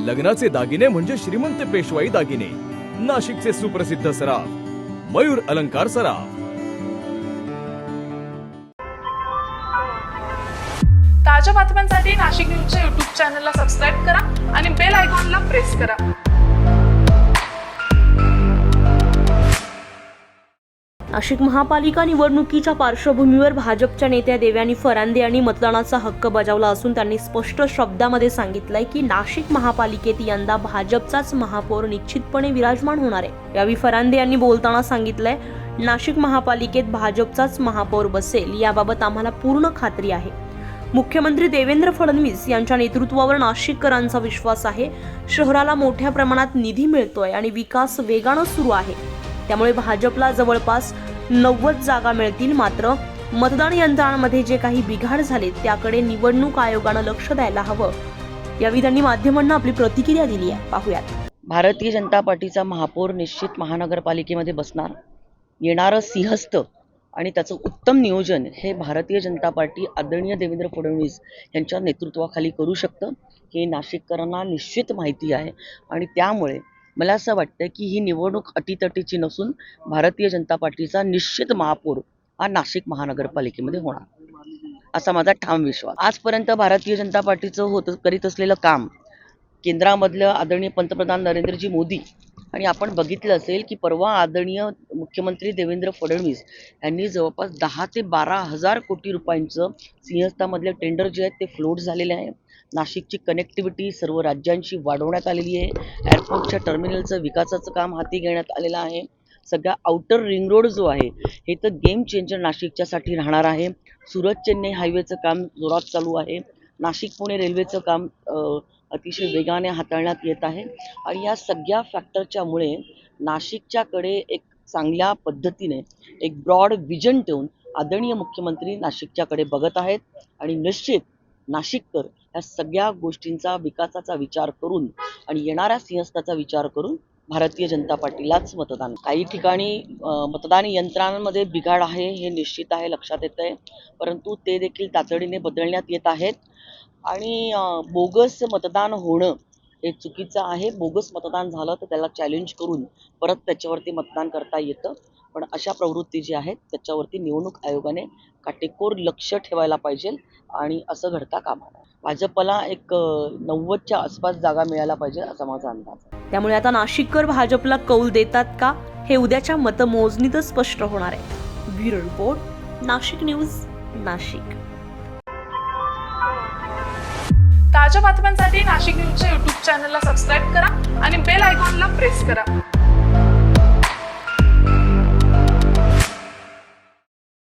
लग्नाचे दागिने म्हणजे श्रीमंत पेशवाई दागिने, नाशिकचे सुप्रसिद्ध सराफ मयूर अलंकार सराफ। ताज्या बातम्यांसाठी नाशिक न्यूजच्या YouTube चॅनलला सबस्क्राईब करा आणि बेल आयकॉनला प्रेस करा। नाशिक महापालिका निवडणुकीच्या पार्श्वभूमीवर भाजपच्या नेत्या देवयानी फरांदे यांनी मतदानाचा हक्क बजावला असून त्यांनी स्पष्ट शब्दामध्ये सांगितलंय की नाशिक महापालिकेत यंदा भाजपचाच महापौर निश्चितपणे विराजमान होणार आहे। यावेळी फरांदे यांनी बोलताना सांगितलंय, नाशिक महापालिकेत भाजपचाच महापौर बसेल याबाबत आम्हाला पूर्ण खात्री आहे। मुख्यमंत्री देवेंद्र फडणवीस यांच्या नेतृत्वावर नाशिककरांचा विश्वास आहे। शहराला मोठ्या प्रमाणात निधी मिळतोय आणि विकास वेगानं सुरू आहे, त्यामुळे भाजपला जवळपास 90 जागा मिळतील। मात्र मतदान यंत्रांमध्ये जे काही बिघाड झाले त्याकडे निवडणूक आयोगानं लक्ष द्यायला हवं। यावेळी त्यांनी माध्यमांना आपली प्रतिक्रिया दिली आहे, पाहूयात। भारतीय जनता पार्टीचा महापौर निश्चित महानगरपालिकेमध्ये बसणार। येणारं सिंहस्थ आणि त्याचं उत्तम नियोजन हे भारतीय जनता पार्टी आदरणीय देवेंद्र फडणवीस यांच्या नेतृत्वाखाली करू शकतं, हे नाशिककरांना निश्चित माहिती आहे। आणि त्यामुळे मला असं वाटतं की ही निवडणूक अटीतटीची नसून भारतीय जनता पार्टीचा निश्चित महापौर हा नाशिक महानगरपालिकेमध्ये होणार असा माझा ठाम विश्वास। आजपर्यंत भारतीय जनता पार्टीचं करीत असलेलं काम केंद्रामधलं आदरणीय पंतप्रधान नरेंद्रजी मोदी आणि आपण बघितलं असेल की परवा आदरणीय मुख्यमंत्री देवेंद्र फडणवीस यांनी जवळपास 10 ते 12 हजार कोटी रुपयांचं सिंहस्थामधले टेंडर जे आहेत ते फ्लोट झालेले आहे। नाशिकची कनेक्टिव्हिटी सर्व राज्यांशी वाढवण्यात आलेली आहे। एअरपोर्टच्या टर्मिनलचं विकासाचं काम हाती घेण्यात आलेलं आहे। सगळा आउटर रिंग रोड जो आहे हे तर गेम चेंजर नाशिकच्यासाठी राहणार आहे। सुरत चेन्नई हायवेचं काम जोरात चालू आहे। नाशिक पुणे रेल्वेचं काम अतिशय वेगाने हाताळण्यात येत आहे आणि या सगळ्या फॅक्टरच्यामुळे नाशिकच्याकडे एक चांगल्या पद्धतीने एक ब्रॉड विजन ठेवून आदरणीय मुख्यमंत्री नाशिकच्याकडे बघत आहेत आणि निश्चित नाशिककर या सगळ्या गोष्टींचा विकासाचा विचार करून आणि येणाऱ्या सिंहस्थाचा विचार करून भारतीय जनता पार्टीलाच मतदान। काही ठिकाणी मतदान यंत्रांमध्ये बिघाड आहे हे निश्चित आहे, लक्षात येत आहे, परंतु ते देखील तातडीने बदलण्यात येत आहेत। आणि बोगस मतदान होणं हे चुकीचं आहे। बोगस मतदान झालं तर त्याला चॅलेंज करून परत त्याच्यावरती मतदान करता येतं, पण अशा प्रवृत्ती जी आहेत त्याच्यावरती निवडणूक आयोगाने काटेकोर लक्ष ठेवायला पाहिजे आणि असं घडता कामा नये। भाजपला एक 90च्या आसपास जागा मिळायला पाहिजे असा माझा अंदाज आहे। त्यामुळे आता नाशिककर भाजपला कौल देतात का हे उद्याच्या मतमोजणीतच स्पष्ट होणार आहे। Bureau report, Nashik news, Nashik. ताज्या बातम्यांसाठी नाशिक न्यूजच्या YouTube चॅनलला सबस्क्राईब करा आणि बेल आयकॉनला प्रेस करा।